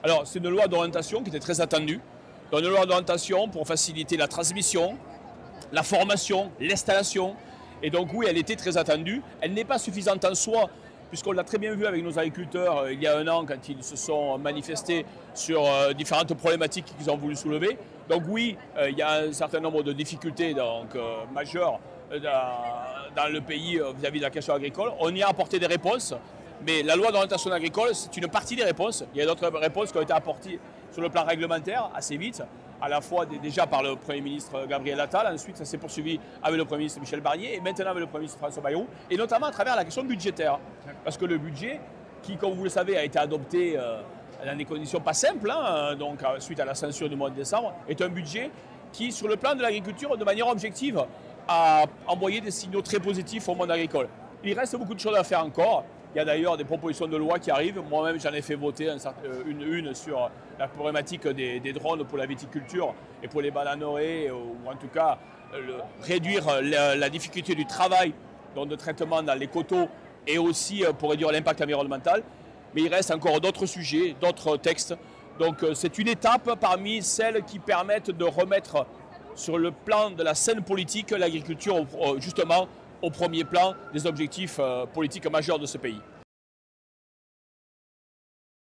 Alors, c'est une loi d'orientation qui était très attendue. Donc, une loi d'orientation pour faciliter la transmission, la formation, l'installation. Et donc, oui, elle était très attendue. Elle n'est pas suffisante en soi, puisqu'on l'a très bien vu avec nos agriculteurs il y a un an, quand ils se sont manifestés sur différentes problématiques qu'ils ont voulu soulever. Donc, oui, il y a un certain nombre de difficultés majeures dans le pays vis-à-vis de la question agricole. On y a apporté des réponses. Mais la loi d'orientation agricole, c'est une partie des réponses. Il y a d'autres réponses qui ont été apportées sur le plan réglementaire assez vite, à la fois déjà par le Premier ministre Gabriel Attal, ensuite ça s'est poursuivi avec le Premier ministre Michel Barnier, et maintenant avec le Premier ministre François Bayrou, et notamment à travers la question budgétaire. Parce que le budget, qui, comme vous le savez, a été adopté dans des conditions pas simples, suite à la censure du mois de décembre, est un budget qui, sur le plan de l'agriculture, de manière objective, a envoyé des signaux très positifs au monde agricole. Il reste beaucoup de choses à faire encore. Il y a d'ailleurs des propositions de loi qui arrivent. Moi-même, j'en ai fait voter une sur la problématique des drones pour la viticulture et pour les bananeraies, ou en tout cas réduire la difficulté du travail, donc de traitement dans les coteaux, et aussi pour réduire l'impact environnemental. Mais il reste encore d'autres sujets, d'autres textes. Donc c'est une étape parmi celles qui permettent de remettre sur le plan de la scène politique l'agriculture justement au premier plan des objectifs politiques majeurs de ce pays.